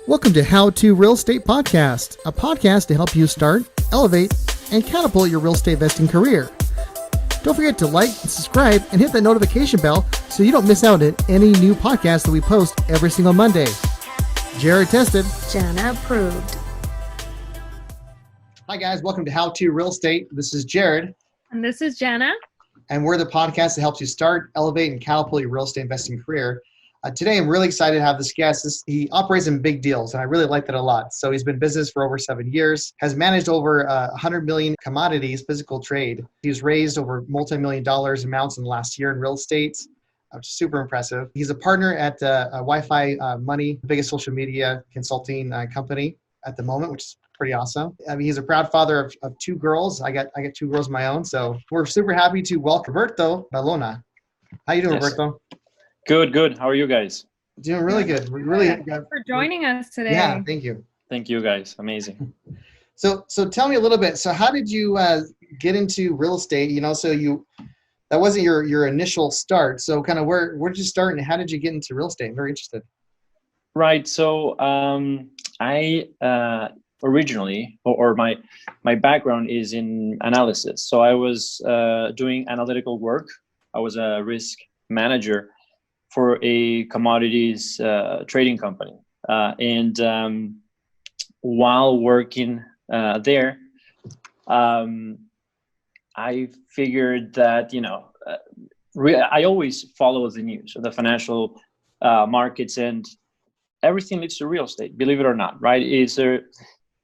Welcome to How to Real Estate Podcast, a podcast to help you start, elevate, and catapult your real estate investing career. Don't forget to like, subscribe, and hit that notification bell so you don't miss out on any new podcasts that we post every single Monday. Jared tested. Jana approved. Hi guys, welcome to How to Real Estate. This is Jared. And this is Jana. And we're the podcast that helps you start, elevate, and catapult your real estate investing career. Today, I'm really excited to have this guest. He operates in big deals, and I really like that a lot. So he's been in business for over 7 years, has managed over 100 million commodities, physical trade. He's raised over multi-million dollars amounts in the last year in real estate, which is super impressive. He's a partner at Wi-Fi Money, the biggest social media consulting company at the moment, which is pretty awesome. I mean, he's a proud father of two girls. I got two girls of my own. So we're super happy to welcome Roberto Bolona. How you doing, Roberto? Good. How are you guys? Doing really good. Thanks for joining us today. Yeah, thank you. Thank you, guys. Amazing. So tell me a little bit. So how did you get into real estate? That wasn't your initial start. So kind of where did you start and how did you get into real estate? I'm very interested. Right. So I originally, or my background is in analysis. So I was doing analytical work. I was a risk manager for a commodities trading company. And while working there, I figured that, I always follow the news, the financial markets, and everything leads to real estate, believe it or not, right? It's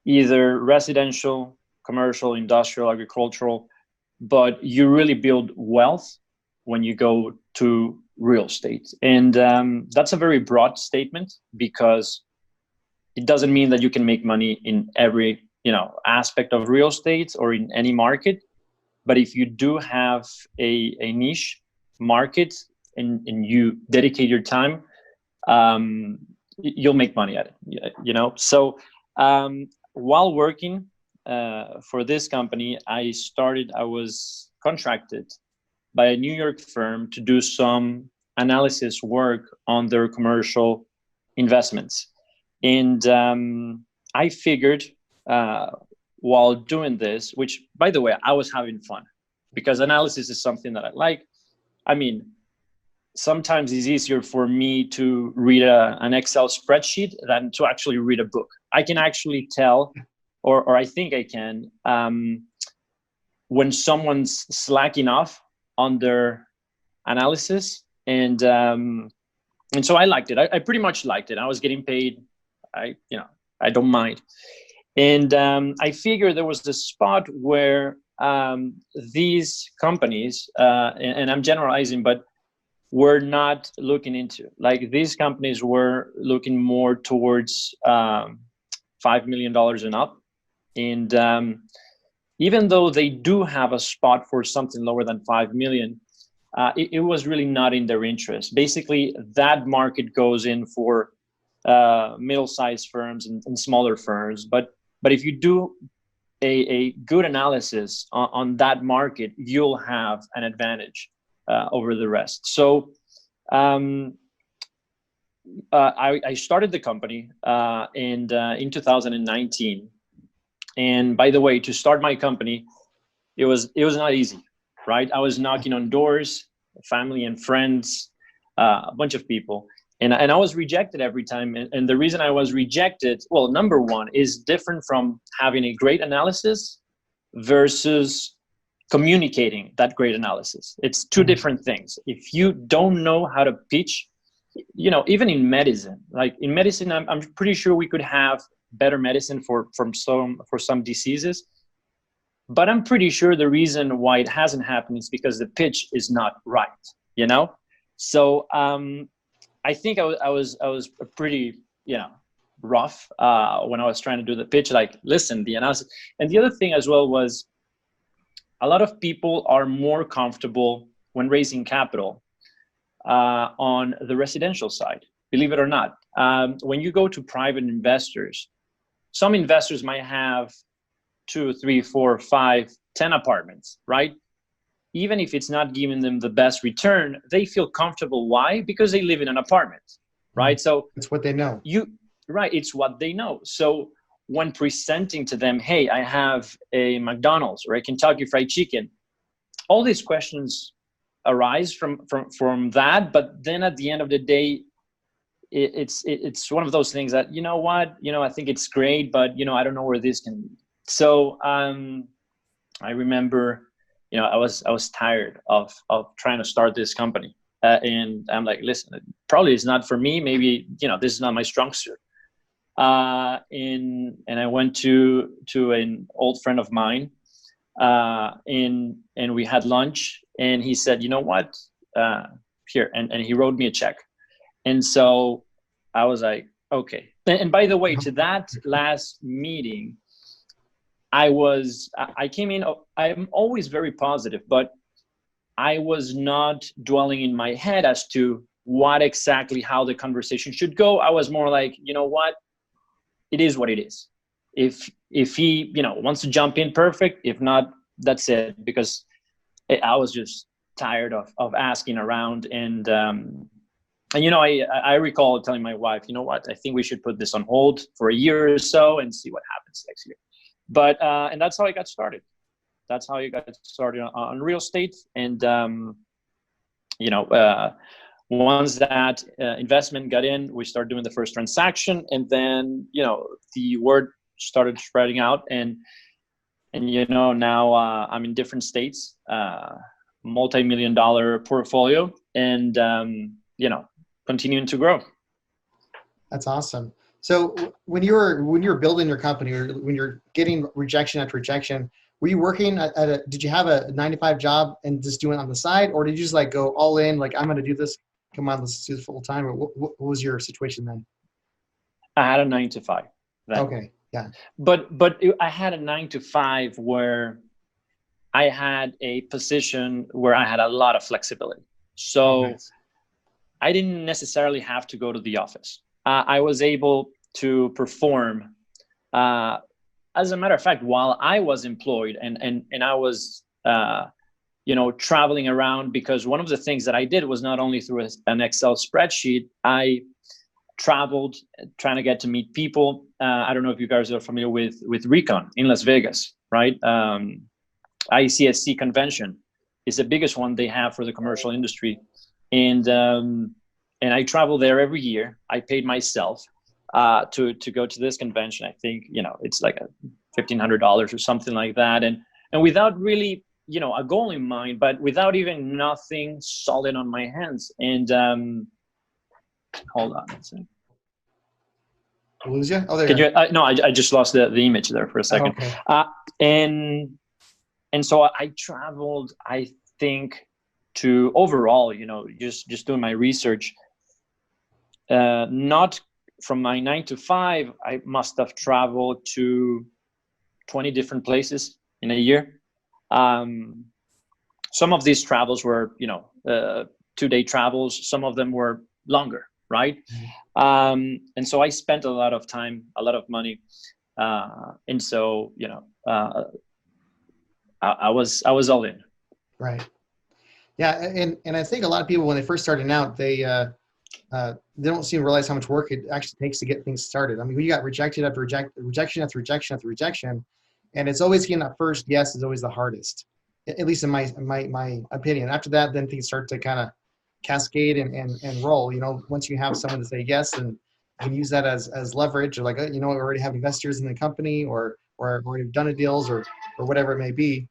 either residential, commercial, industrial, agricultural, but you really build wealth when you go to real estate. And that's a very broad statement because it doesn't mean that you can make money in every, aspect of real estate or in any market. But if you do have a niche market and you dedicate your time, you'll make money at it, So while working for this company, I was contracted by a New York firm to do some analysis work on their commercial investments. And I figured while doing this, which by the way, I was having fun because analysis is something that I like. I mean, sometimes it's easier for me to read an Excel spreadsheet than to actually read a book. I can actually tell, or I think I can, when someone's slacking off on their analysis, and so I liked it. I pretty much liked it. I was getting paid. I don't mind. And I figured there was this spot where these companies, and I'm generalizing, but were not looking into. Like these companies were looking more towards $5 million and up. And even though they do have a spot for something lower than 5 million, it was really not in their interest. Basically, that market goes in for middle-sized firms and smaller firms. But if you do a good analysis on that market, you'll have an advantage over the rest. So I started the company in 2019. And by the way, to start my company, it was not easy, right? I was knocking on doors, family and friends, a bunch of people, and I was rejected every time. And the reason I was rejected, well, number one, is different from having a great analysis versus communicating that great analysis. It's two different things. If you don't know how to pitch, even in medicine, like in medicine, I'm pretty sure we could have better medicine for some diseases, but I'm pretty sure the reason why it hasn't happened is because the pitch is not right, So I think I was pretty rough when I was trying to do the pitch. Like, listen, the analysis, and the other thing as well was a lot of people are more comfortable when raising capital on the residential side, believe it or not. When you go to private investors, some investors might have 2, 3, 4, 5, 10 apartments, right? Even if it's not giving them the best return, they feel comfortable. Why? Because they live in an apartment, right? So it's what they know. right, it's what they know. So when presenting to them, hey, I have a McDonald's or a Kentucky Fried Chicken, all these questions arise from that. But then at the end of the day, it's one of those things that, you know what, I think it's great, but I don't know where this can lead. So I remember, I was tired of trying to start this company, and I'm like, listen, it probably is not for me. Maybe this is not my strong suit. And I went to an old friend of mine, and we had lunch, and he said, you know what, here, and he wrote me a check. And so I was like, okay. And by the way, to that last meeting, I came in, I'm always very positive, but I was not dwelling in my head as to how the conversation should go. I was more like, you know what, it is what it is. If he, wants to jump in, perfect. If not, that's it. Because I was just tired of asking around. And I recall telling my wife, you know what, I think we should put this on hold for a year or so and see what happens next year. But and that's how I got started. That's how you got started on real estate. And once that investment got in, we started doing the first transaction, and then the word started spreading out, and now I'm in different states, multi-million-dollar portfolio, and continuing to grow. That's awesome. So when you were building your company, or when you're getting rejection after rejection, were you working did you have a 9-to-5 job and just doing it on the side, or did you just like go all in, like, I'm going to do this, come on, let's do this full time? Or what was your situation then? I had a 9-to-5. Then. Okay. Yeah. But I had a 9-to-5 where I had a position where I had a lot of flexibility. So nice. I didn't necessarily have to go to the office. I was able to perform, as a matter of fact, while I was employed and I was, traveling around, because one of the things that I did was not only through an Excel spreadsheet, I traveled trying to get to meet people. I don't know if you guys are familiar with Recon in Las Vegas, right? ICSC convention is the biggest one they have for the commercial industry. And I travel there every year. I paid myself to go to this convention. I think, it's like $1,500 or something like that. And without really, a goal in mind, but without even nothing solid on my hands. And hold on a second. Lose you? Oh, there you are. No, I just lost the image there for a second. Oh, okay. And so I traveled, I think, to overall, just doing my research, not from my 9-to-5, I must have traveled to 20 different places in a year. Some of these travels were, 2-day travels. Some of them were longer, right? And so I spent a lot of time, a lot of money. And so, I was all in. Right. Yeah. And I think a lot of people, when they first started out, they don't seem to realize how much work it actually takes to get things started. I mean, we got rejection after rejection after rejection after rejection, and it's always getting that first yes is always the hardest, at least in my opinion. After that, then things start to kind of cascade and roll. Once you have someone to say yes, and you can use that as leverage, or like, we already have investors in the company, or we've done deals, or whatever it may be.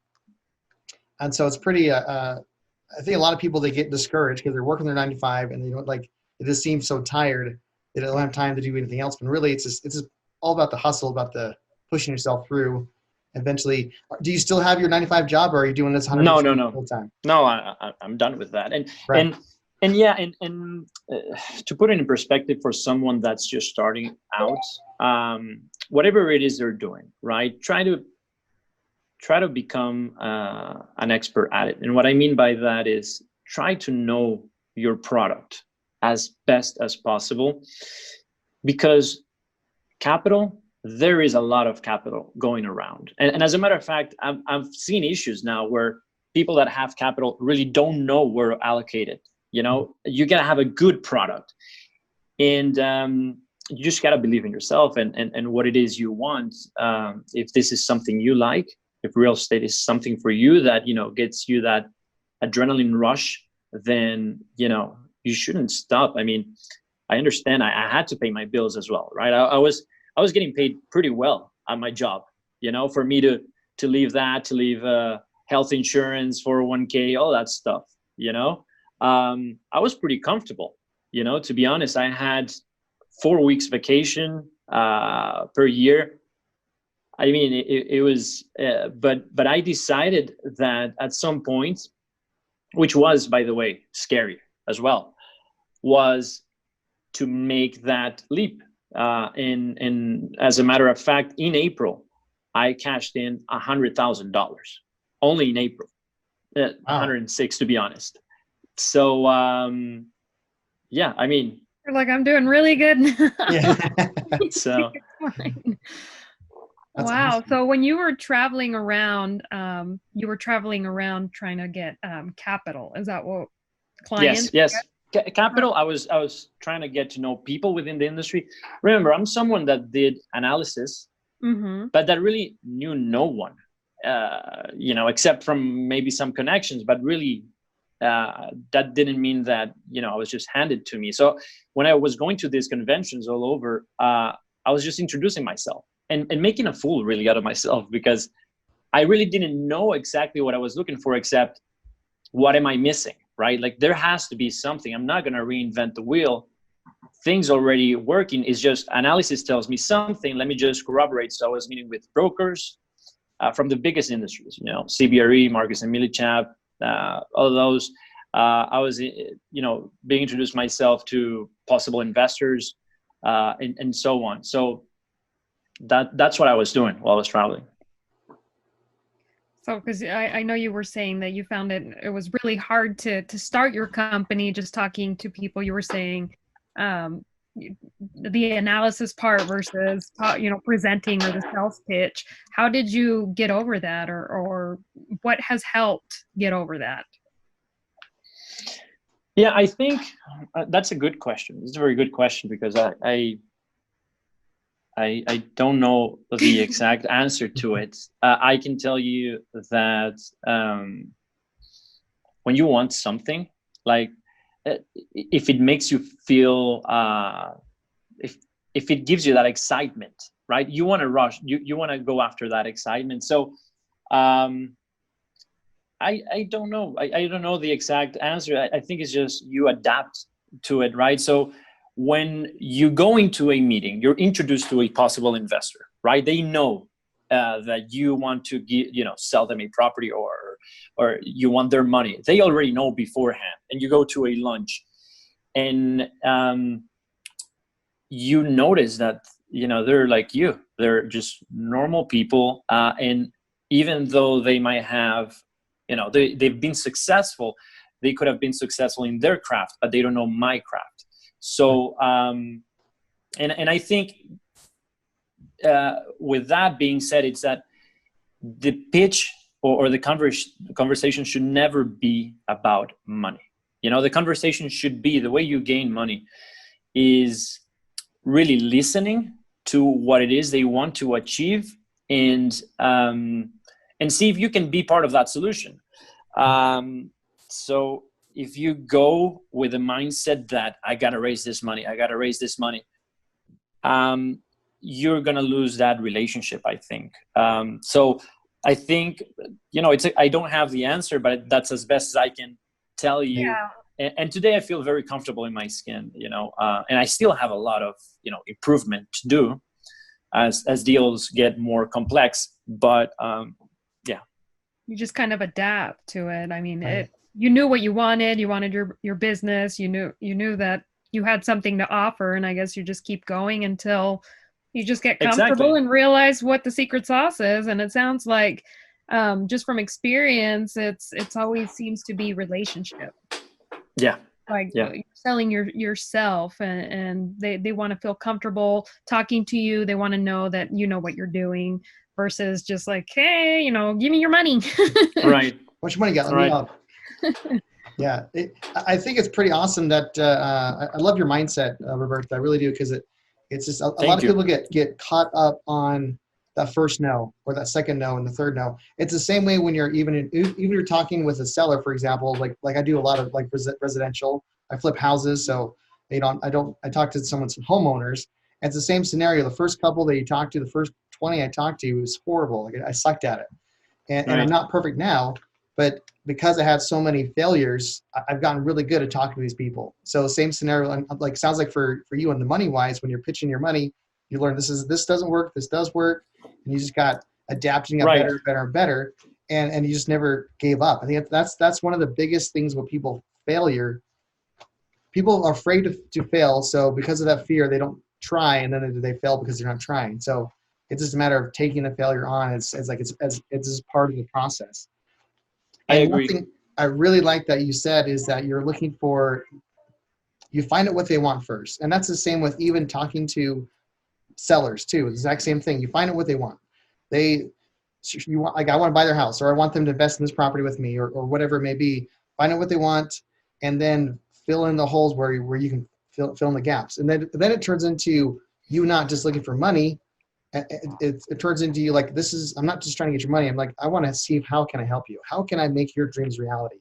And so it's pretty. I think a lot of people, they get discouraged because they're working their 9-to-5 and they don't it just seems so tired they don't have time to do anything else. But really, it's just all about the hustle, about the pushing yourself through. Eventually, do you still have your 9-to-5 job, or are you doing this 100% No. full time? No, I'm done with that. And right. and yeah, and to put it in perspective for someone that's just starting out, whatever it is they're doing, right? Try to become an expert at it. And what I mean by that is try to know your product as best as possible, because there is a lot of capital going around. And as a matter of fact, I've seen issues now where people that have capital really don't know where to allocate it. You got to have a good product. And you just got to believe in yourself and what it is you want. If this is something you like, if real estate is something for you that, gets you that adrenaline rush, then, you shouldn't stop. I mean, I understand I had to pay my bills as well, right? I was getting paid pretty well at my job, for me to leave health insurance, 401k, all that stuff, I was pretty comfortable, to be honest. I had 4 weeks vacation per year. I mean, it was, but I decided that at some point, which was, by the way, scary as well, was to make that leap. And as a matter of fact, in April, I cashed in $100,000 only in April, 106 to be honest. So, yeah, I mean, you're like, I'm doing really good. Yeah. So, wow. Awesome. So when you were traveling around, trying to get capital. Is that what clients? Yes. Capital. I was trying to get to know people within the industry. Remember, I'm someone that did analysis, but that really knew no one, except from maybe some connections, but really that didn't mean that, I was just handed to me. So when I was going to these conventions all over, I was just introducing myself and making a fool really out of myself, because I really didn't know exactly what I was looking for, except what am I missing, right? Like there has to be something. I'm not going to reinvent the wheel. Things already working. Is just analysis tells me something. Let me just corroborate. So I was meeting with brokers from the biggest industries, CBRE, Marcus and Millichap, all of those. I was, being introduced myself to possible investors and so on. So that's what I was doing while I was traveling. So, because I know you were saying that you found it was really hard to start your company, just talking to people. You were saying the analysis part versus, presenting or the sales pitch. How did you get over that, or what has helped get over that? Yeah, I think that's a good question. It's a very good question, because I don't know the exact answer to it. I can tell you that when you want something, like if it makes you feel, if it gives you that excitement, right? You want to rush, you want to go after that excitement. So I don't know. I don't know the exact answer. I think it's just you adapt to it, right? So when you go into a meeting, you're introduced to a possible investor, right? They know that you want to sell them a property or you want their money. They already know beforehand, and you go to a lunch, and you notice that they're like you. They're just normal people, and even though they might have, they've been successful, they could have been successful in their craft, but they don't know my craft. So, and I think with that being said, it's that the pitch or the conversation should never be about money. The conversation should be, the way you gain money is really listening to what it is they want to achieve, and see if you can be part of that solution. So if you go with a mindset that I got to raise this money, you're going to lose that relationship, I think. So I think, I don't have the answer, but that's as best as I can tell you. Yeah. And today I feel very comfortable in my skin, and I still have a lot of, improvement to do as deals get more complex, but yeah. You just kind of adapt to it. I mean, you knew what you wanted your business, you knew that you had something to offer, and I guess you just keep going until you just get comfortable and realize what the secret sauce is. And it sounds like, just from experience, it's always seems to be relationship. Yeah. Like you're selling yourself, and they want to feel comfortable talking to you. They want to know that you know what you're doing, versus just like, hey, give me your money. Right. How much money you got? Let me out. Yeah, I think it's pretty awesome that I love your mindset, Roberto. I really do, because It's just a lot Thank of you. people get caught up on that first no or that second no and the third no. It's the same way when you're even you're talking with a seller, for example, like I do a lot of like residential. I flip houses, so I talk to some homeowners. It's the same scenario. The first couple that you talk to, the first 20 I talked to was horrible. Like I sucked at it. And I'm Right. not perfect now, but because I had so many failures, I've gotten really good at talking to these people. So same scenario, and like sounds like for you and the money wise, when you're pitching your money, you learn this doesn't work, this does work, and you just got adapting, got Right. better, better, and better, and you just never gave up. I think that's one of the biggest things with people are afraid to fail, so because of that fear, they don't try, and then they fail because they're not trying. So it's just a matter of taking the failure on. It's just part of the process. I And one agree. thing I really like that you said is that you find out what they want first. And that's the same with even talking to sellers too. The exact same thing. You find out what they want. Like, I want to buy their house, or I want them to invest in this property with me, or whatever it may be. Find out what they want, and then fill in the holes where you can fill in the gaps. And then it turns into you not just looking for money. It turns into you like, I'm not just trying to get your money. I'm like, I want to see how can I help you? How can I make your dreams reality?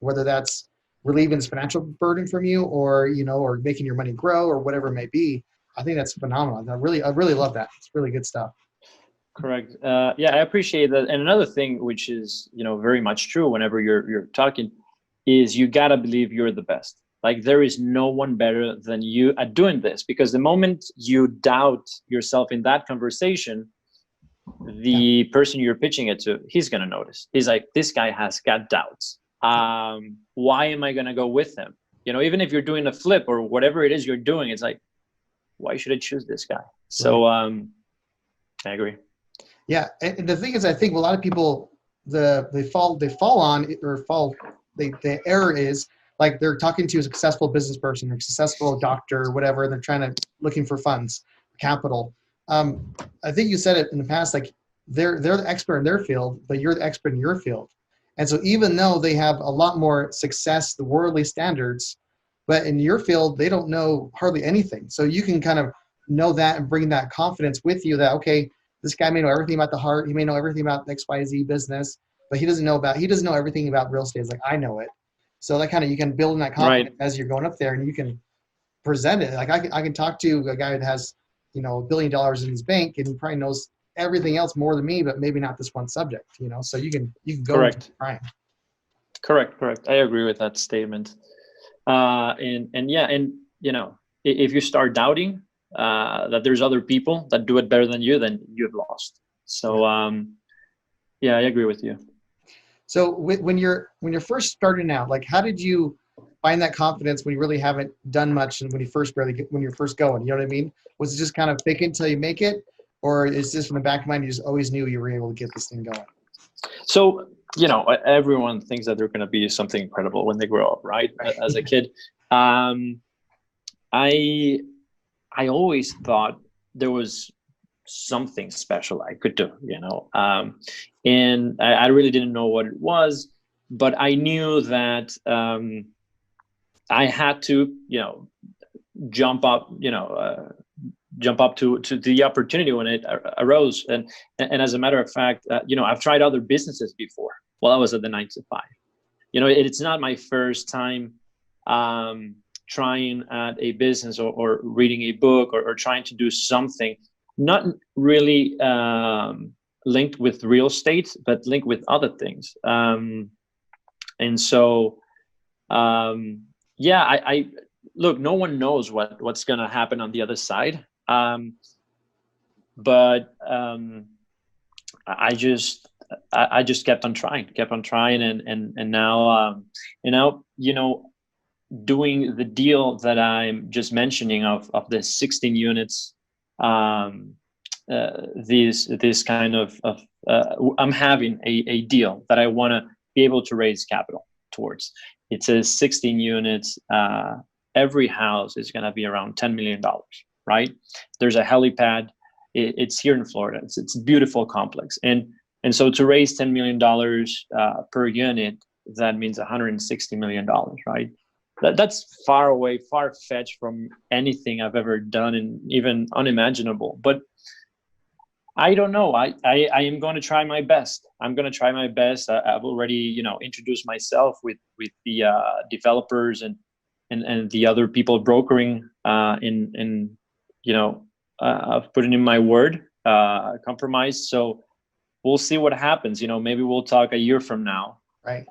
Whether that's relieving this financial burden from you, or or making your money grow, or whatever it may be. I think that's phenomenal. I really love that. It's really good stuff. Correct. Yeah, I appreciate that. And another thing, which is very much true, whenever you're talking, is you gotta believe you're the best. Like, there is no one better than you at doing this, because the moment you doubt yourself in that conversation, the person you're pitching it to, he's gonna notice. He's like, this guy has got doubts. Why am I gonna go with him? Even if you're doing a flip or whatever it is you're doing, it's like, why should I choose this guy? So I agree. Yeah, and the thing is, I think a lot of people the error is, like, they're talking to a successful business person or a successful doctor or whatever, and they're looking for funds, capital. I think you said it in the past, like, they're the expert in their field, but you're the expert in your field. And so even though they have a lot more success, the worldly standards, but in your field, they don't know hardly anything. So you can kind of know that and bring that confidence with you that, okay, this guy may know everything about the heart. He may know everything about XYZ business, but he doesn't know everything about real estate. It's like, I know it. So that kind of, you can build in that confidence as you're going up there, and you can present it. Like, I can talk to a guy that has, $1 billion in his bank, and he probably knows everything else more than me, but maybe not this one subject, so you can go Correct. trying. Correct. I agree with that statement. If you start doubting that there's other people that do it better than you, then you've lost. So I agree with you. So when you're first starting out, like, how did you find that confidence when you really haven't done much, and when you're first going? You know what I mean? Was it just kind of fake it until you make it, or is this from the back of mind, you just always knew you were able to get this thing going? So everyone thinks that they're going to be something incredible when they grow up, right? As a kid, I always thought there was something special I could do, and I really didn't know what it was, but I knew that I had to, jump up to the opportunity when it arose. And as a matter of fact, I've tried other businesses before while I was at the 9-to-5. It's not my first time trying at a business or reading a book or trying to do something not really linked with real estate, but linked with other things. And so, I look, no one knows what's going to happen on the other side. But I just kept on trying, and now, doing the deal that I'm just mentioning of the 16 units, this kind of I'm having a deal that I want to be able to raise capital towards. It says 16 units. Every house is going to be around $10 million, right? There's a helipad. It's here in Florida. It's a beautiful complex. And so to raise $10 million per unit, that means $160 million, right? that's far away, far-fetched from anything I've ever done, and even unimaginable. But I don't know. I am going to try my best. I'm going to try my best. I've already, introduced myself with the developers and the other people brokering I've put in my word, compromise. So we'll see what happens. Maybe we'll talk a year from now. Right.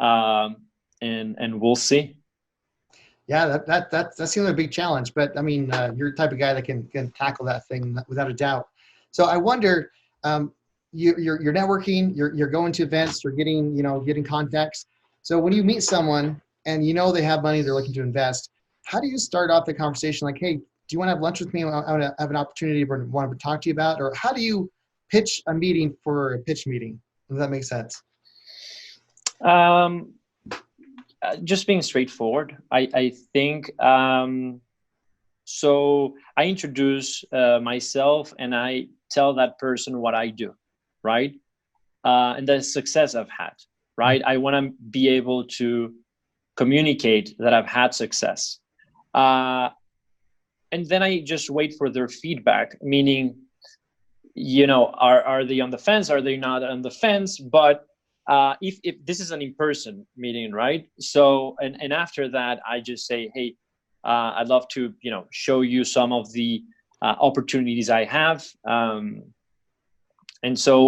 And we'll see. Yeah, that seems like a big challenge, but I mean, you're the type of guy that can tackle that thing without a doubt. So I wonder, you're networking, you're going to events, you're getting contacts. So when you meet someone and they have money they're looking to invest, how do you start off the conversation? Like, hey, do you want to have lunch with me? I want to have an opportunity to want to talk to you about, or how do you pitch a meeting for a pitch meeting? Does that make sense? Just being straightforward. I think, so I introduce myself and I tell that person what I do, right? And the success I've had, right? I want to be able to communicate that I've had success. And then I just wait for their feedback, meaning, are they on the fence? Are they not on the fence? But if this is an in-person meeting, right? So, and after that, I just say, hey, I'd love to, show you some of the opportunities I have. And so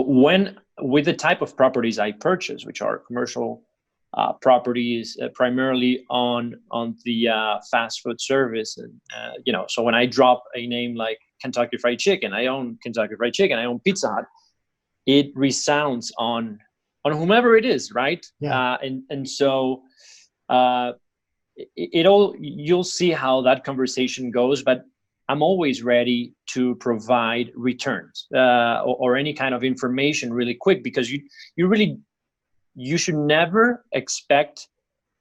with the type of properties I purchase, which are commercial properties, primarily on the fast food service, and so when I drop a name like Kentucky Fried Chicken, I own Kentucky Fried Chicken, I own Pizza Hut, it resounds on whomever it is, right? Yeah. And so you'll see how that conversation goes, but I'm always ready to provide returns or any kind of information really quick, because you should never expect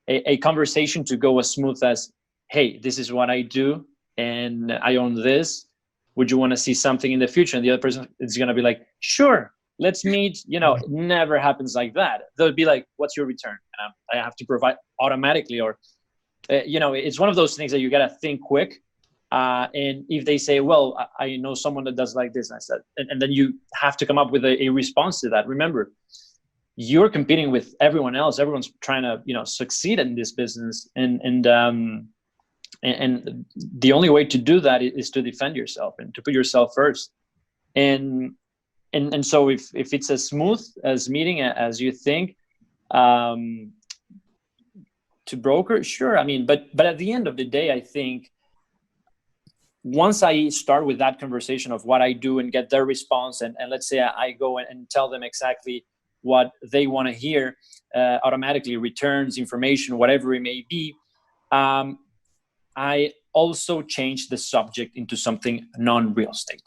a conversation to go as smooth as, hey, this is what I do and I own this. Would you want to see something in the future? And the other person is going to be like, sure, let's meet. It never happens like that. They'll be like, what's your return? And I have to provide automatically, or, it's one of those things that you got to think quick. And if they say, well, I know someone that does like this, and I said, and then you have to come up with a response to that. Remember, you're competing with everyone else. Everyone's trying to, succeed in this business. And the only way to do that is to defend yourself and to put yourself first. And so if it's as smooth as meeting as you think, to broker, sure. I mean, but at the end of the day, I think once I start with that conversation of what I do and get their response, and let's say I go and tell them exactly what they want to hear, automatically returns, information, whatever it may be, I also change the subject into something non-real estate.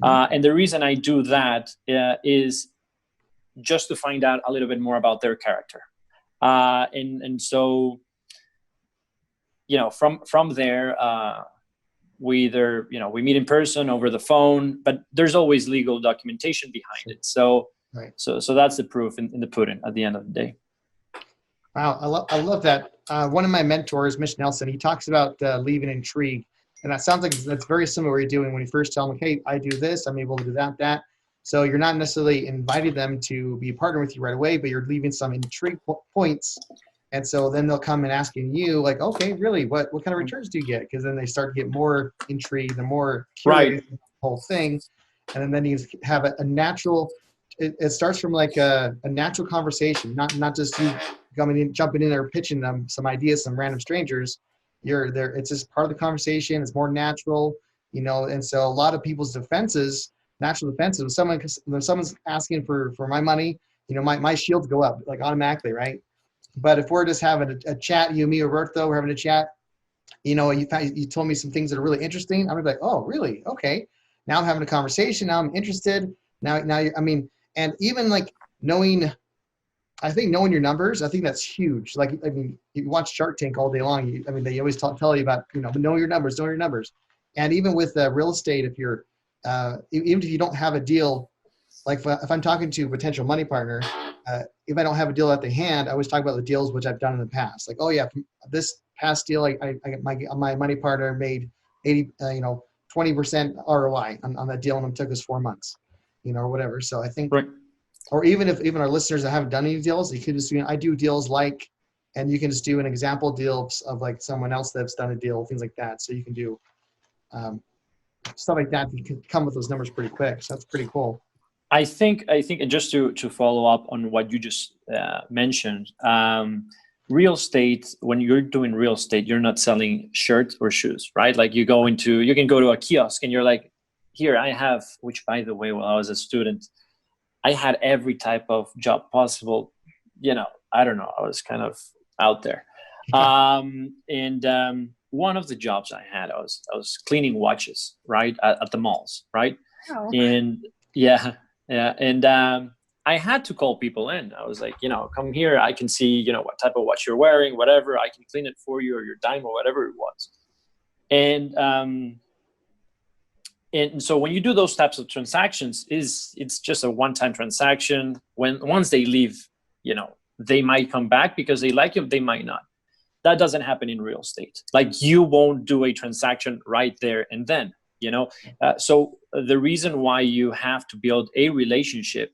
And the reason I do that is just to find out a little bit more about their character. And so, from there, we either, we meet in person, over the phone, but there's always legal documentation behind it. So, right. So that's the proof in the pudding at the end of the day. Wow, I love that. One of my mentors, Misha Nelson, he talks about leaving intrigue, and that sounds like that's very similar to what you're doing when you first tell them, hey, I do this, I'm able to do that. So you're not necessarily inviting them to be a partner with you right away, but you're leaving some intrigue points. And so then they'll come and asking you, like, okay, really, what kind of returns do you get? Because then they start to get more intrigued, the more curious the whole thing. And then you have a natural, it starts from like a natural conversation, not just you jumping in there, pitching them some ideas, some random strangers. You're there. It's just part of the conversation. It's more natural, and so a lot of people's natural defenses, when someone's asking for my money, my shields go up like automatically, right? But if we're just having a chat, you, me, Roberto, we're having a chat, you told me some things that are really interesting. I'm gonna be like, oh, really? Okay. Now I'm having a conversation. Now I'm interested. And even like knowing your numbers, I think that's huge. Like, you watch Shark Tank all day long. They always tell you about, know your numbers. And even with real estate, if you're, even if you don't have a deal, like if I'm talking to a potential money partner, if I don't have a deal at the hand, I always talk about the deals which I've done in the past. Like, oh yeah, from this past deal, my money partner made 20% ROI on that deal, and it took us 4 months, or whatever. So I think, Right. or even our listeners that haven't done any deals, you could just I do deals and you can just do an example deal of like someone else that's done a deal, things like that. So you can do stuff like that. You can come with those numbers pretty quick. So that's pretty cool. I think, and just to follow up on what you just mentioned, real estate, when you're doing real estate, you're not selling shirts or shoes, right? Like you can go to a kiosk and you're like, here I have, which by the way, while I was a student, I had every type of job possible. I don't know, I was kind of out there. One of the jobs I had, I was cleaning watches, right, at the malls, right? Oh. And yeah. And I had to call people in. I was like, come here. I can see, what type of watch you're wearing, whatever. I can clean it for you, or your dime, or whatever it was. And so when you do those types of transactions, it's just a one-time transaction. Once they leave, they might come back because they like you. They might not. That doesn't happen in real estate. Like you won't do a transaction right there and then. So the reason why you have to build a relationship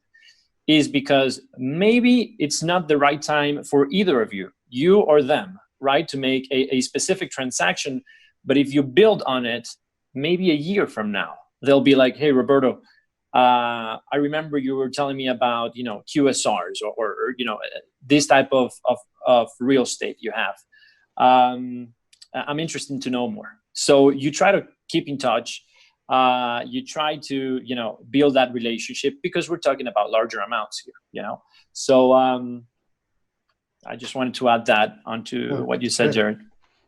is because maybe it's not the right time for either of you or them, right, to make a specific transaction. But if you build on it, maybe a year from now, they'll be like, hey, Roberto, I remember you were telling me about, QSRs or this type of real estate you have. I'm interested to know more. So you try to keep in touch. You try to, build that relationship because we're talking about larger amounts here, So I just wanted to add that onto what you said, Jared.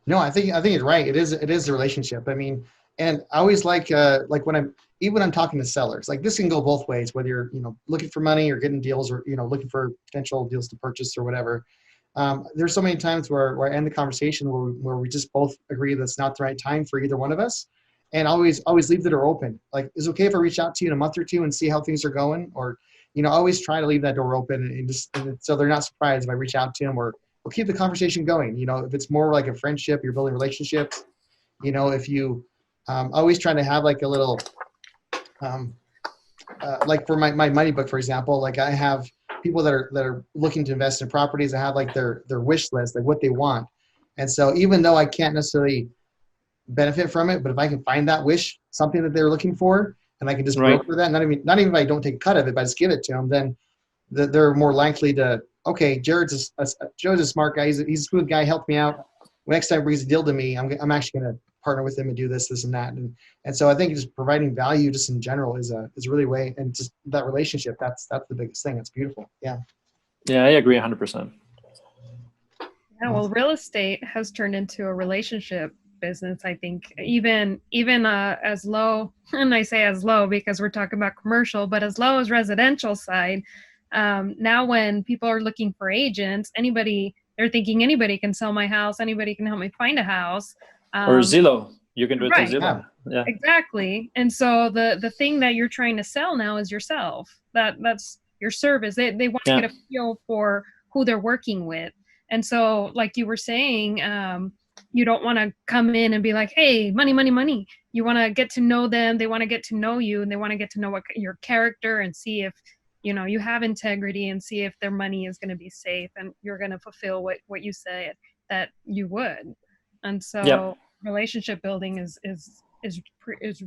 No, I think it's right. It is a relationship. I mean, and I always like when I'm talking to sellers, like this can go both ways, whether you're, looking for money or getting deals or, looking for potential deals to purchase or whatever. There's so many times where I end the conversation where we just both agree that's not the right time for either one of us. And always leave the door open. Like, is it okay if I reach out to you in a month or two and see how things are going? Or, always try to leave that door open and so they're not surprised if I reach out to them, or we'll keep the conversation going. If it's more like a friendship, you're building relationships, if you always try to have like a little, like for my money book, for example, like I have people that are looking to invest in properties. I have like their wish list, like what they want. And so even though I can't necessarily benefit from it, but if I can find that wish, something that they're looking for, and I can just broker that, not even if I don't take a cut of it, but I just give it to them, then they're more likely to, okay, Joe's a smart guy. He's a smooth guy. Help me out. Next time he brings a deal to me, I'm actually going to partner with him and do this and that. And so I think just providing value just in general is really way, and just that relationship, that's the biggest thing. It's beautiful. Yeah. Yeah, I agree 100%. Yeah, well, real estate has turned into a relationship business. I think even as low, and I say as low because we're talking about commercial, but as low as residential side. Now when people are looking for agents, they're thinking anybody can sell my house, anybody can help me find a house. Or Zillow, you can do it right. through Zillow. Yeah, exactly. And so the thing that you're trying to sell now is yourself. That's your service. They want to get a feel for who they're working with. And so, like you were saying, you don't want to come in and be like, hey, money, money, money. You want to get to know them. They want to get to know you, and they want to get to know your character and see if, you have integrity, and see if their money is going to be safe and you're going to fulfill what you said that you would. And so relationship building is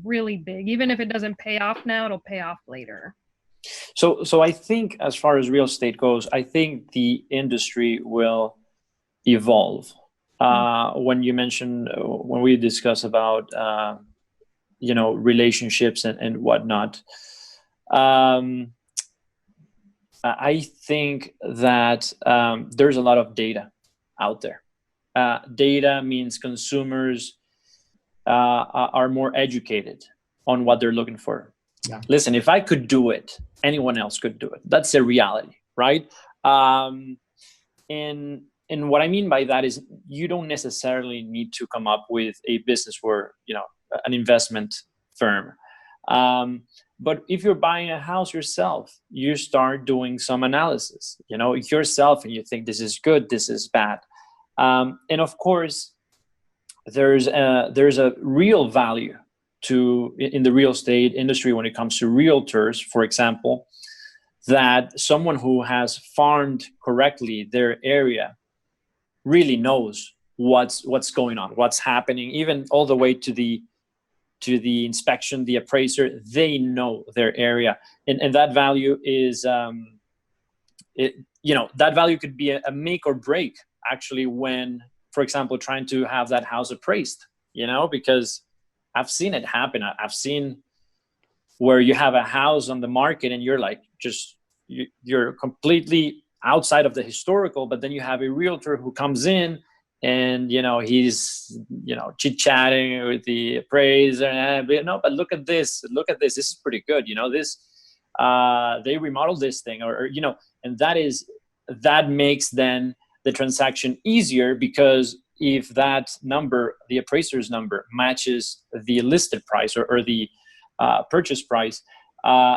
really big. Even if it doesn't pay off now, it'll pay off later. So I think as far as real estate goes, I think the industry will evolve. When you mentioned, when we discuss about, relationships and whatnot, I think that there's a lot of data out there. Data means consumers are more educated on what they're looking for. Yeah. Listen, if I could do it, anyone else could do it. That's a reality, right? And what I mean by that is you don't necessarily need to come up with a business where, an investment firm. But if you're buying a house yourself, you start doing some analysis, yourself, and you think this is good, this is bad. And of course, there's a real value in the real estate industry when it comes to realtors, for example, that someone who has farmed correctly their area really knows what's going on, what's happening, even all the way to the inspection, the appraiser. They know their area, and that value is that value could be a make or break, actually, when, for example, trying to have that house appraised, because I've seen it happen. I've seen where you have a house on the market and you're like, you're completely outside of the historical, but then you have a realtor who comes in and, he's, chit-chatting with the appraiser. But look at this, this is pretty good. They remodeled this thing and that makes then the transaction easier, because if that number, the appraiser's number, matches the listed price or the purchase price,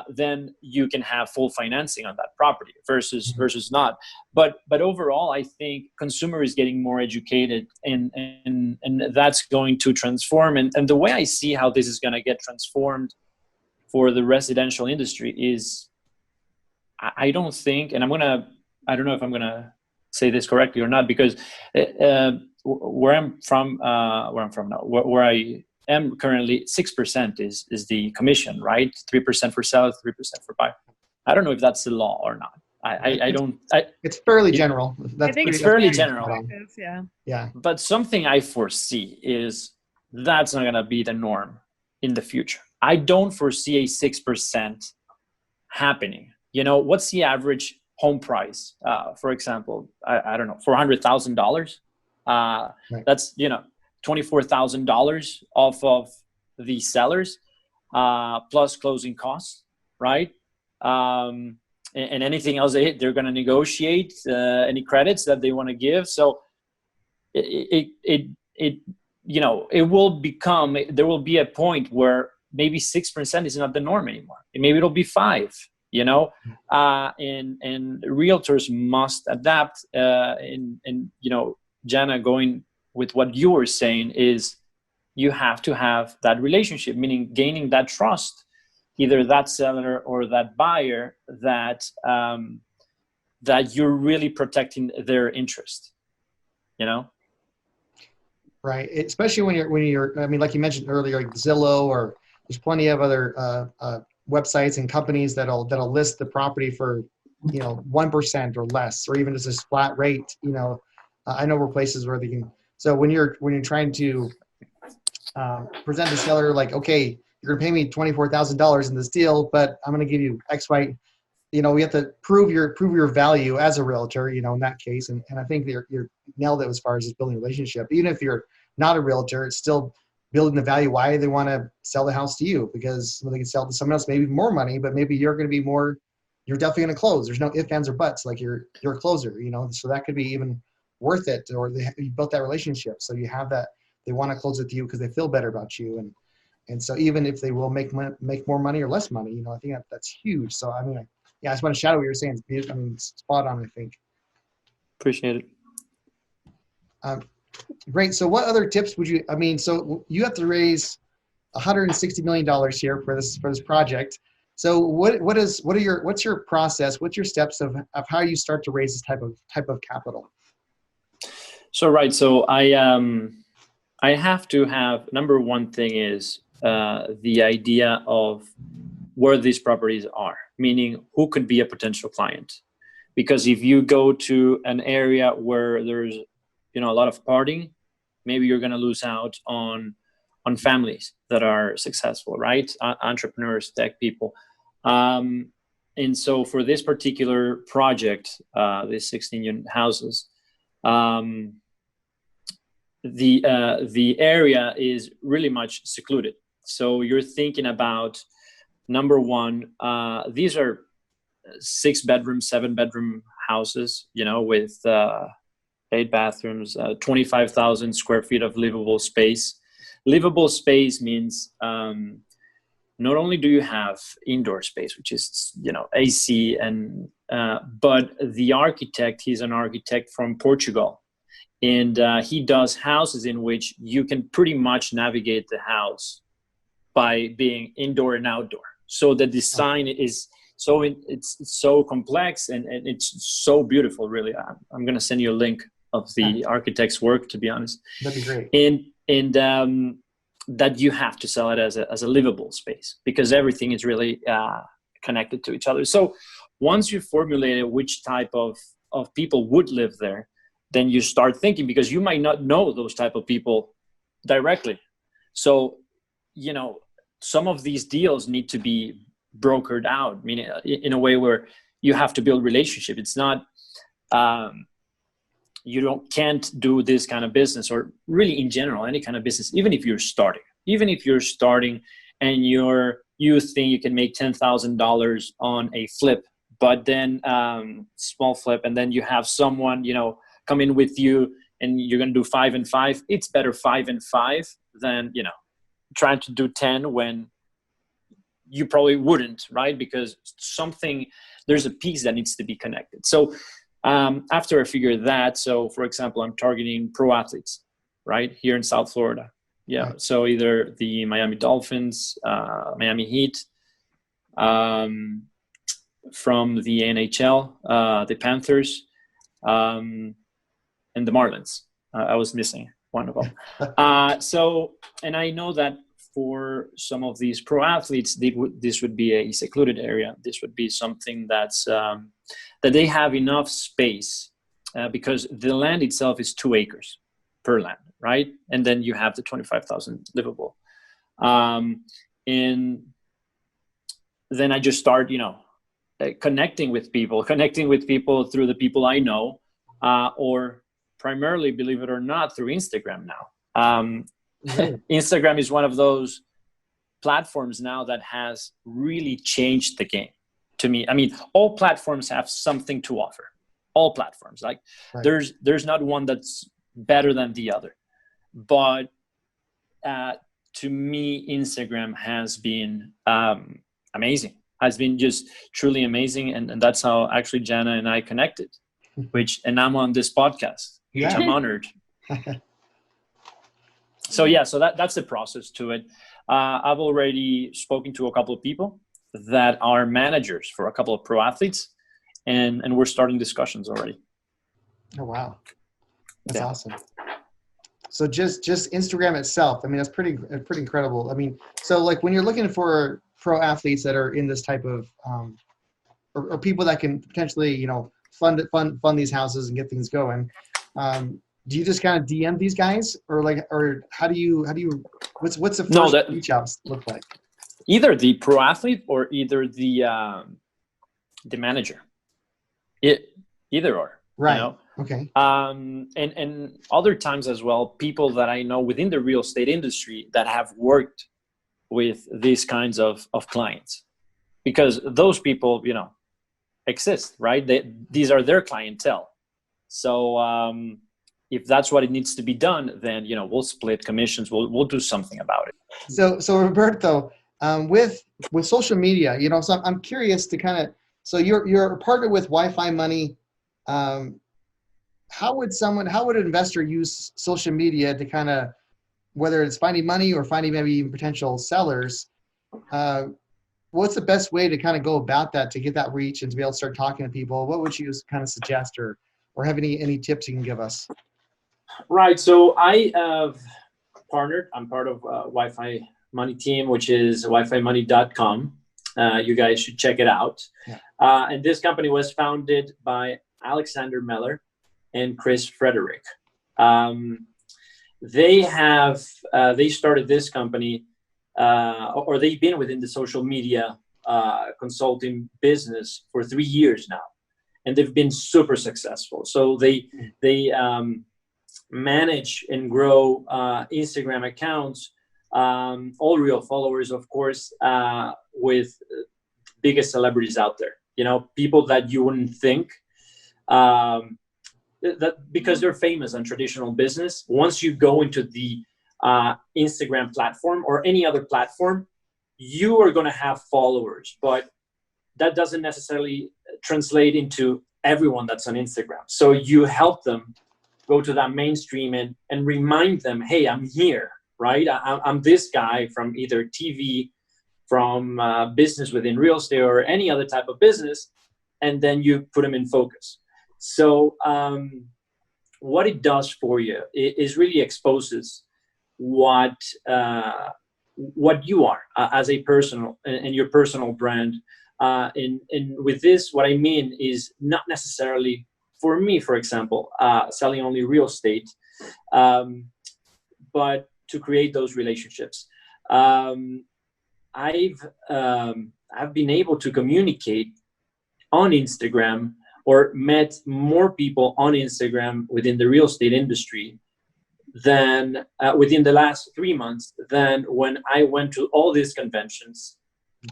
then you can have full financing on that property versus not. But overall, I think consumer is getting more educated, and that's going to transform. And the way I see how this is going to get transformed for the residential industry is, I don't think, and I don't know if I'm gonna say this correctly or not, because where I am currently, 6% is the commission, right? 3% for seller, 3% for buyer. I don't know if that's the law or not. It's fairly general. It's fairly general. Yeah. But something I foresee is that's not gonna be the norm in the future. I don't foresee a 6% happening. What's the average home price? For example, I don't know, $400,000. Right. That's $24,000 off of the sellers, plus closing costs, right? And anything else they're going to negotiate, any credits that they want to give. So it will become, there will be a point where maybe 6% is not the norm anymore. Maybe it'll be 5%. And realtors must adapt. And Jana, going with what you were saying, is you have to have that relationship, meaning gaining that trust, either that seller or that buyer, that you're really protecting their interest. Right. Especially when you're. I mean, like you mentioned earlier, like Zillow, or there's plenty of other websites and companies that'll list the property for 1% or less, or even just a flat rate. I know we're places where they can. So when you're trying to present the seller, like, okay, you're gonna pay me $24,000 in this deal, but I'm gonna give you X, Y. We have to prove your value as a realtor. In that case, and I think you're nailed it as far as just building a relationship. Even if you're not a realtor, it's still building the value. Why they want to sell the house to you? Because they can sell it to someone else, maybe more money, but maybe you're going to be more. You're definitely going to close. There's no ifs, ands, or buts. Like you're a closer. So that could be even worth it, or you built that relationship, so you have that. They want to close with you because they feel better about you, and so even if they will make more money or less money, I think that's huge. So I mean, I just want to shadow what you're saying. Spot on, I think. Appreciate it. Great. So what other tips would you? So you have to raise $160 million here for this project. So what's your process? What's your steps of how you start to raise this type of capital? So right. So I have to have, number one thing is the idea of where these properties are, meaning who could be a potential client. Because if you go to an area where there's a lot of partying, maybe you're going to lose out on families that are successful, right? Entrepreneurs, tech people. And so for this particular project, these 16 unit houses, the area is really much secluded. So you're thinking about, number one, these are 6-bedroom, 7-bedroom houses, with 8 bathrooms, 25,000 square feet of livable space. Livable space means not only do you have indoor space, which is, AC, and but the architect, he's an architect from Portugal, and he does houses in which you can pretty much navigate the house by being indoor and outdoor. So the design is it's so complex, and it's so beautiful. Really, I'm going to send you a link of the architect's work, to be honest. That'd be great. And that you have to sell it as a livable space, because everything is really connected to each other. So once you formulated which type of people would live there, then you start thinking, because you might not know those type of people directly. So, some of these deals need to be brokered out, meaning in a way where you have to build relationship. It's not, can't do this kind of business, or really in general, any kind of business, even if you're starting and you think you can make $10,000 on a flip, but then small flip, and then you have someone, come in with you and you're going to do 5 and 5. It's better 5 and 5 than, trying to do 10 when you probably wouldn't, right? Because there's a piece that needs to be connected. So after I figured that, so for example, I'm targeting pro athletes, right, here in South Florida. Yeah. Right. So either the Miami Dolphins, Miami Heat, from the NHL, the Panthers, and the Marlins. I was missing one of them. And I know that for some of these pro athletes, this would be a secluded area. This would be something that's that they have enough space, because the land itself is 2 acres per land, right? And then you have the 25,000 livable. And then I just start, connecting with people through the people I know, or primarily, believe it or not, through Instagram now. Instagram is one of those platforms now that has really changed the game to me. I mean, all platforms have something to offer. All platforms, like right. There's not one that's better than the other. But to me, Instagram has been amazing. Has been just truly amazing, and that's how actually Jana and I connected. And I'm on this podcast, which I'm honored. So that's the process to it. I've already spoken to a couple of people that are managers for a couple of pro athletes, and we're starting discussions already. Oh wow, that's awesome. So just Instagram itself, I mean, that's pretty incredible. I mean, so like when you're looking for pro athletes that are in this type of or people that can potentially fund these houses and get things going. Do you just kind of DM these guys, or how do you what's the first reach outs look like? Either the pro athlete or either the manager. Either or. Right. Okay. And other times as well, people that I know within the real estate industry that have worked with these kinds of clients, because those people, exist, right? These are their clientele. So if that's what it needs to be done, then we'll split commissions. We'll do something about it. So Roberto, with social media, so I'm curious to kind of, so you're a partner with Wi-Fi Money. How would an investor use social media to kind of, whether it's finding money or finding maybe even potential sellers? What's the best way to kind of go about that, to get that reach and to be able to start talking to people? What would you kind of suggest, or have any tips you can give us? Right. So I have partnered. I'm part of Wi-Fi Money team, which is wifimoney.com. You guys should check it out. Yeah. And this company was founded by Alexander Meller and Chris Frederick. They started this company, or they've been within the social media consulting business for 3 years now, and they've been super successful. So they manage and grow Instagram accounts, all real followers, of course, with biggest celebrities out there. People that you wouldn't think, that because they're famous on traditional business. Once you go into the Instagram platform or any other platform, you are going to have followers, but that doesn't necessarily translate into everyone that's on Instagram. So you help them go to that mainstream and remind them, hey, I'm here, right? I'm this guy from either TV, from business within real estate or any other type of business, and then you put them in focus. So what it does for you is really exposes what you are as a personal and your personal brand. And with this, what I mean is not necessarily for me, for example, selling only real estate, but to create those relationships. I've been able to communicate on Instagram or met more people on Instagram within the real estate industry than within the last 3 months than when I went to all these conventions,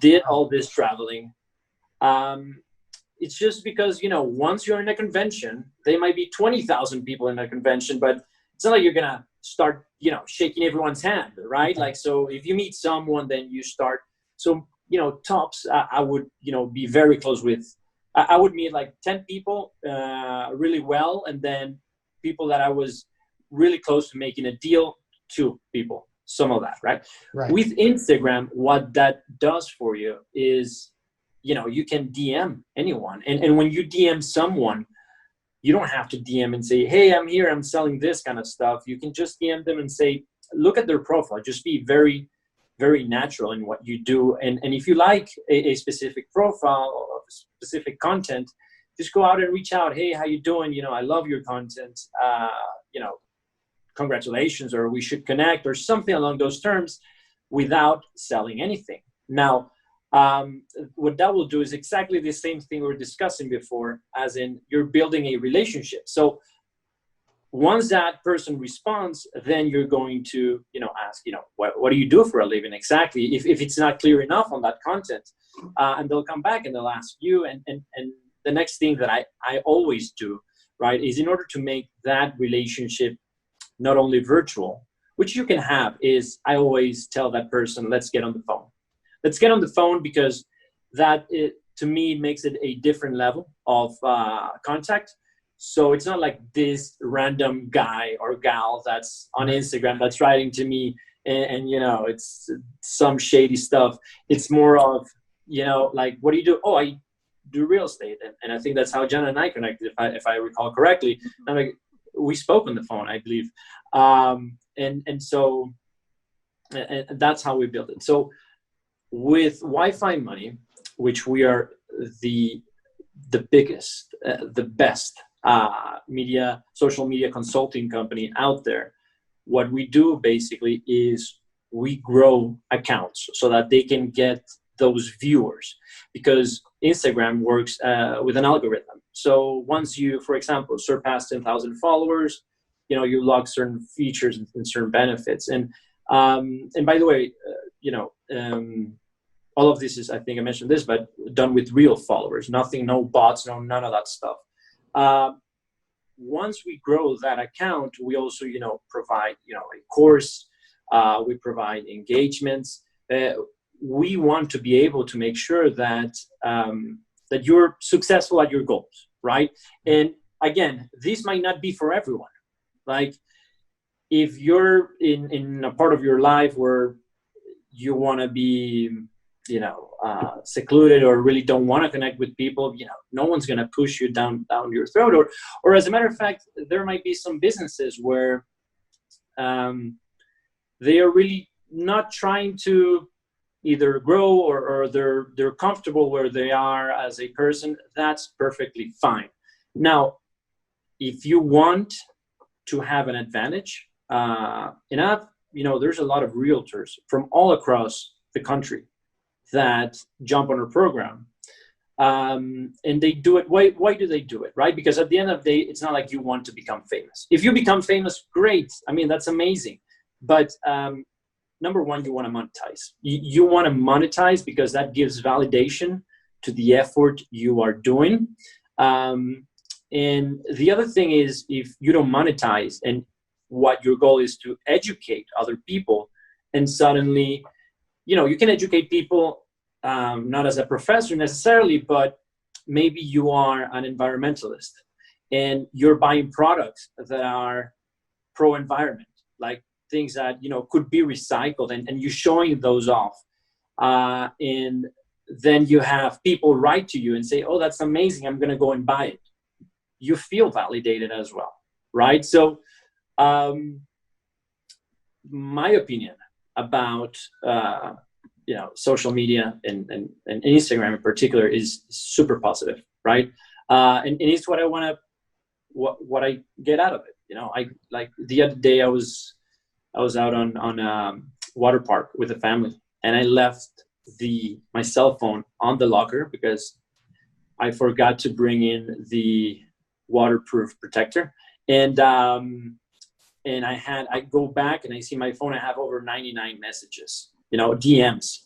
did all this traveling. It's just because, once you're in a convention, there might be 20,000 people in a convention, but it's not like you're going to start, shaking everyone's hand, right? Like, so if you meet someone, then you start. So, tops, I would, be very close with. I would meet like 10 people really well. And then people that I was really close to making a deal, 2 people, some of that, right? With Instagram, what that does for you is, you can DM anyone. And when you DM someone, you don't have to DM and say, hey, I'm here, I'm selling this kind of stuff. You can just DM them and say, look at their profile. Just be very, very natural in what you do. And if you like a specific profile or specific content, just go out and reach out. Hey, how you doing? I love your content. Congratulations, or we should connect, or something along those terms, without selling anything. Now, what that will do is exactly the same thing we were discussing before, as in you're building a relationship. So once that person responds, then you're going to, ask, what do you do for a living exactly? If it's not clear enough on that content, and they'll come back and they'll ask you. And the next thing that I always do, right, is in order to make that relationship not only virtual, which you can have, is I always tell that person, let's get on the phone. Let's get on the phone, because that, to me, makes it a different level of contact. So it's not like this random guy or gal that's on Instagram that's writing to me and it's some shady stuff. It's more of, like, what do you do? Oh, I do real estate. And I think that's how Jana and I connected, if I recall correctly. I'm like, we spoke on the phone, I believe. So that's how we built it. So with Wi-Fi Money, which we are the biggest, the best social media consulting company out there, what we do basically is we grow accounts so that they can get those viewers, because Instagram works with an algorithm. So once you, for example, surpass 10,000 followers, you log certain features and certain benefits. And by the way, all of this is, I think I mentioned this, but done with real followers, no bots, none of that stuff. Once we grow that account, we also, provide, a course, we provide engagements. We want to be able to make sure that, that you're successful at your goals, right? And again, this might not be for everyone. Like, if you're in a part of your life where you want to be, secluded, or really don't want to connect with people, no one's going to push you down your throat. Or as a matter of fact, there might be some businesses where they are really not trying to either grow, or they're comfortable where they are as a person. That's perfectly fine. Now, if you want to have an advantage, there's a lot of realtors from all across the country that jump on our program, and they do it. Why do they do it, right? Because at the end of the day, it's not like you want to become famous. If you become famous, great. I mean, that's amazing. But number one, you want to monetize. You want to monetize because that gives validation to the effort you are doing. And the other thing is, if you don't monetize, and what your goal is to educate other people, and suddenly you can educate people, not as a professor necessarily, but maybe you are an environmentalist and you're buying products that are pro-environment, like things that, could be recycled, and you're showing those off. And then you have people write to you and say, oh, that's amazing, I'm going to go and buy it. You feel validated as well, right? So my opinion about social media and Instagram in particular is super positive, right? And it's what I want to, what I get out of it. I like the other day I was out on water park with a family, and I left my cell phone on the locker because I forgot to bring in the waterproof protector, and I go back and I see my phone. I have over 99 messages, DMs,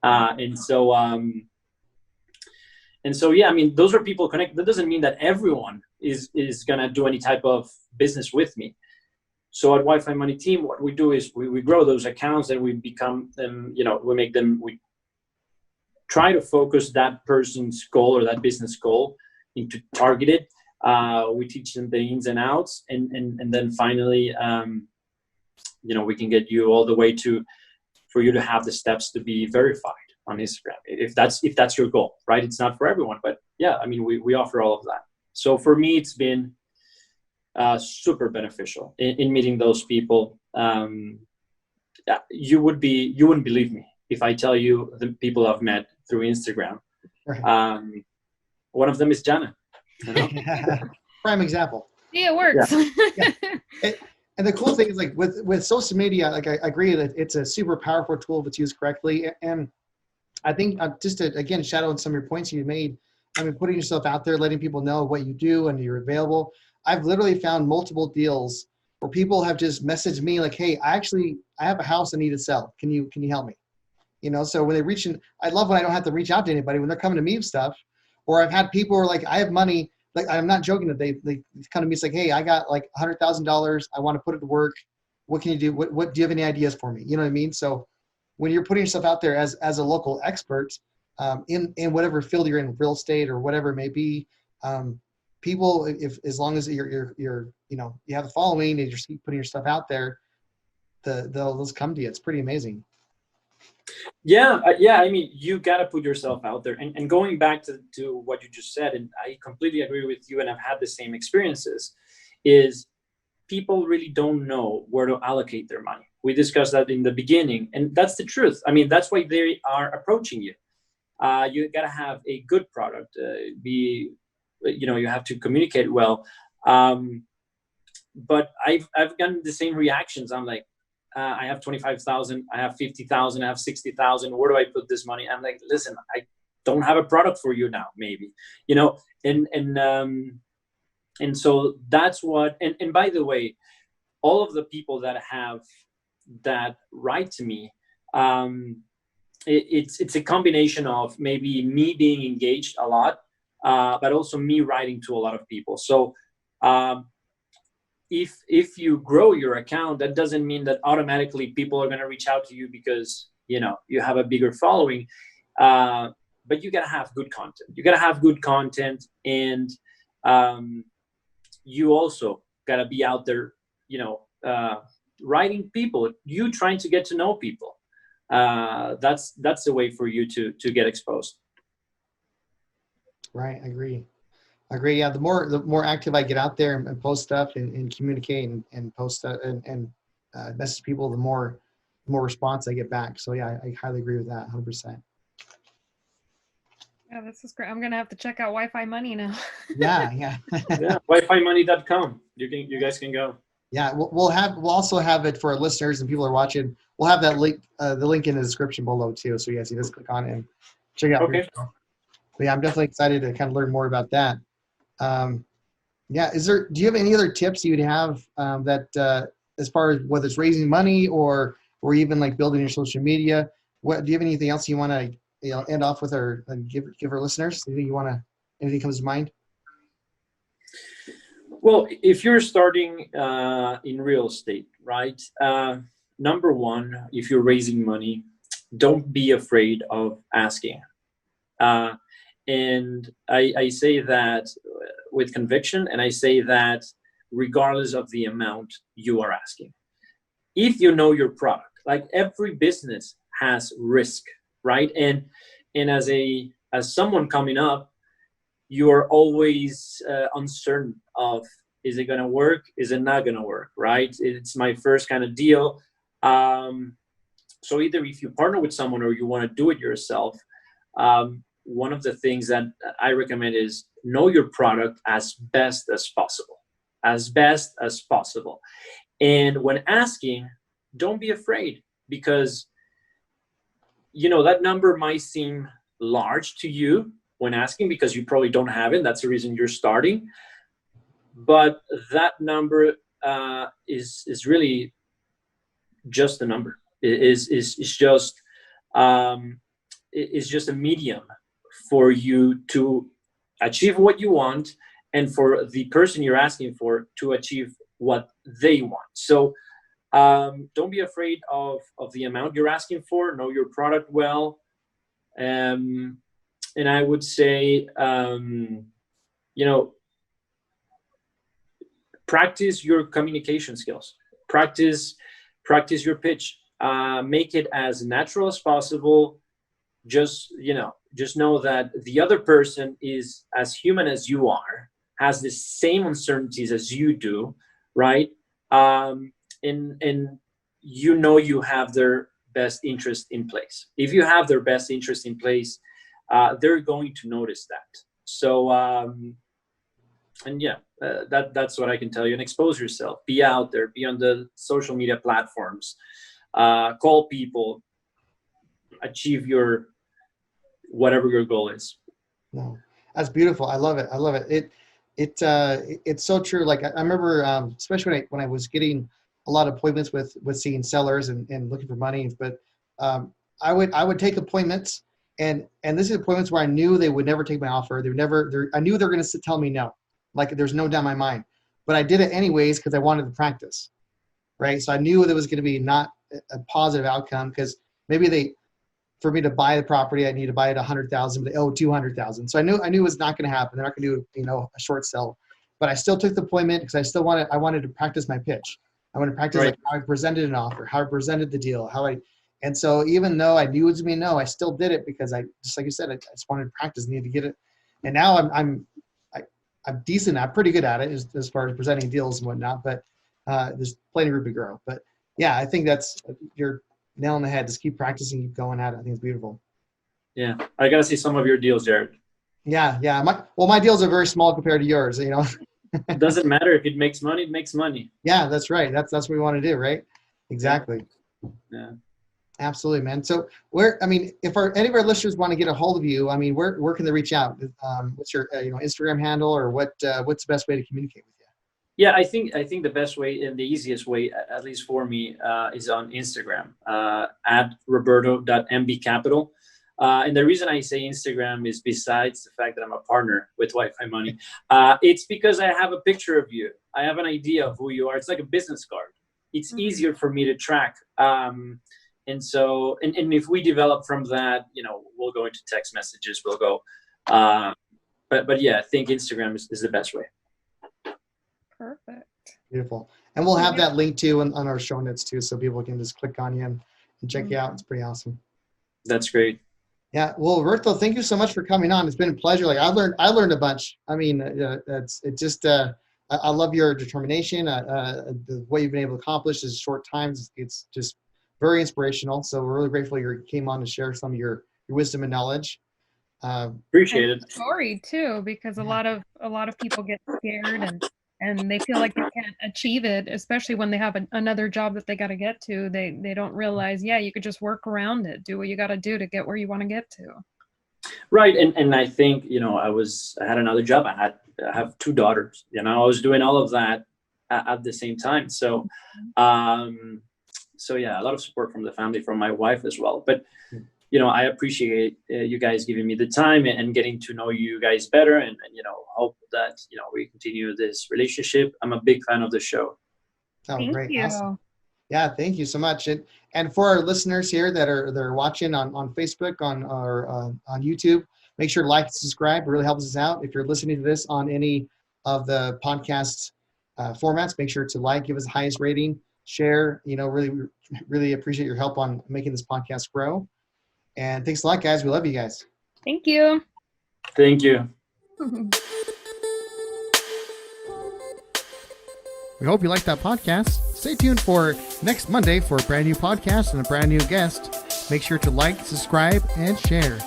and so yeah. I mean, those are people connected. That doesn't mean that everyone is gonna do any type of business with me. So at Wi-Fi Money Team, what we do is we grow those accounts and we become them. We try to focus that person's goal or that business goal into targeted. We teach them the ins and outs, and then finally, we can get you all the way for you to have the steps to be verified on Instagram, if that's your goal, right? It's not for everyone, but yeah, I mean, we offer all of that. So for me, it's been super beneficial in meeting those people. You wouldn't believe me if I tell you the people I've met through Instagram. Right. One of them is Jana. Prime example. Yeah, it works. Yeah. And the cool thing is, like with social media, like I agree that it's a super powerful tool if it's used correctly. And I think just to again shout out some of your points you made. I mean, putting yourself out there, letting people know what you do and you're available. I've literally found multiple deals where people have just messaged me like, "Hey, I have a house I need to sell. Can you help me?" So when they reach in, I love when I don't have to reach out to anybody when they're coming to me with stuff. Or I've had people who are like, I have money. Like, I'm not joking that they come to me. It's like, hey, I got like $100,000. I want to put it to work. What can you do? What do you have any ideas for me? You know what I mean? So when you're putting yourself out there as a local expert in whatever field you're in, real estate or whatever it may be, people, as long as you're you have the following and you're putting your stuff out there, they'll come to you. It's pretty amazing. Yeah. I mean, you got to put yourself out there. And going back to what you just said, and I completely agree with you, and I've had the same experiences, is people really don't know where to allocate their money. We discussed that in the beginning, and that's the truth. I mean, that's why they are approaching you. You got to have a good product. You have to communicate well. But I've gotten the same reactions. I'm like, I have 25,000, I have 50,000, I have 60,000. Where do I put this money? I'm like, listen, I don't have a product for you now, maybe, and so that's what, and by the way, all of the people that write to me, it's a combination of maybe me being engaged a lot, but also me writing to a lot of people. So, if you grow your account, that doesn't mean that automatically people are going to reach out to you because you have a bigger following, but you got to have good content. And you also got to be out there writing people, you trying to get to know people. That's the way for you to get exposed. Right. I agree. Yeah. The more active I get out there and post stuff and communicate and post and message people, the more response I get back. So yeah, I highly agree with that 100%. Yeah, this is great. I'm going to have to check out Wi-Fi Money now. Yeah. Yeah. WiFiMoney.com. You guys can go. Yeah. We'll also have it for our listeners and people who are watching. We'll have that link, the link in the description below too. So yes, you just click on it and check it out. Okay. But yeah, I'm definitely excited to kind of learn more about that. Yeah. Do you have any other tips you'd have that as far as whether it's raising money or even like building your social media? Do you have anything else you want to end off with or give our listeners? Anything comes to mind? Well, if you're starting in real estate, right? Number one, if you're raising money, don't be afraid of asking. And I say that with conviction, and I say that regardless of the amount you are asking. If you know your product, like every business has risk, right? And as someone coming up, you are always uncertain of, is it going to work? Is it not going to work? Right? It's my first kind of deal. So either if you partner with someone or you want to do it yourself, one of the things that I recommend is know your product as best as possible, And when asking, don't be afraid, because that number might seem large to you when asking because you probably don't have it. That's the reason you're starting. But that number is really just a number. It's just a medium for you to achieve what you want, and for the person you're asking for to achieve what they want. So don't be afraid of the amount you're asking for. Know your product well. And I would say, practice your communication skills. Practice your pitch. Make it as natural as possible. Just know that the other person is as human as you are, has the same uncertainties as you do, right? And you have their best interest in place. If you have their best interest in place, they're going to notice that. So, that's what I can tell you. And expose yourself. Be out there. Be on the social media platforms. Call people. Achieve whatever your goal is. No, that's beautiful. I love it. It's so true. Like I remember, especially when I was getting a lot of appointments with seeing sellers and looking for money, but I would take appointments, and this is appointments where I knew they would never take my offer. I knew they were going to tell me no. Like there's no doubt in my mind, but I did it anyways because I wanted to practice, right? So I knew there was going to be not a positive outcome, because maybe for me to buy the property, I need to buy it 100,000, but they owe 200,000. So I knew it was not going to happen. They're not going to do a short sell, but I still took the appointment because I wanted to practice my pitch. I wanted to practice Right. like how I presented an offer, how I presented the deal, and so even though I knew it was going to be no, I still did it because just like you said, I just wanted to practice, needed to get it. And now I'm decent. I'm pretty good at it as far as presenting deals and whatnot, but there's plenty of room to grow. But yeah, I think you're nail on the head. Just keep practicing, keep going at it. I think it's beautiful. Yeah, I gotta see some of your deals, Jared. Yeah. My deals are very small compared to yours. It doesn't matter if it makes money. It makes money. Yeah, that's right. That's what we want to do, right? Exactly. Yeah. Absolutely, man. So if any of our listeners want to get a hold of you, where can they reach out? What's your Instagram handle, or what's the best way to communicate with you? Yeah, I think the best way and the easiest way, at least for me, is on Instagram at roberto.mbcapital. And the reason I say Instagram is, besides the fact that I'm a partner with Wi-Fi Money, it's because I have a picture of you. I have an idea of who you are. It's like a business card. It's easier for me to track. And so, and if we develop from that, we'll go into text messages. We'll go. But yeah, I think Instagram is the best way. Perfect. Beautiful. And we'll have that link too on our show notes too, so people can just click on you and check you out. It's pretty awesome. That's great. Yeah. Well, Roberto, thank you so much for coming on. It's been a pleasure. Like I learned a bunch. I love your determination. What you've been able to accomplish in short times. It's just very inspirational. So we're really grateful you came on to share some of your wisdom and knowledge. Appreciate it. Story too, because a lot of people get scared and they feel like they can't achieve it, especially when they have another job that they got to get to. They don't realize, you could just work around it, do what you got to do to get where you want to get to. Right. And I think, I had another job. I have 2 daughters, I was doing all of that at the same time. So, yeah, a lot of support from the family, from my wife as well. But, I appreciate you guys giving me the time and getting to know you guys better, and hope that, we continue this relationship. I'm a big fan of the show. Oh, Thank great. you. Awesome. Yeah, thank you so much. And for our listeners here that are watching on Facebook or on YouTube, make sure to like and subscribe. It really helps us out. If you're listening to this on any of the podcast formats, make sure to like, give us the highest rating, share. Really appreciate your help on making this podcast grow. And thanks a lot, guys. We love you guys. Thank you. Thank you. We hope you liked that podcast. Stay tuned for next Monday for a brand new podcast and a brand new guest. Make sure to like, subscribe, and share.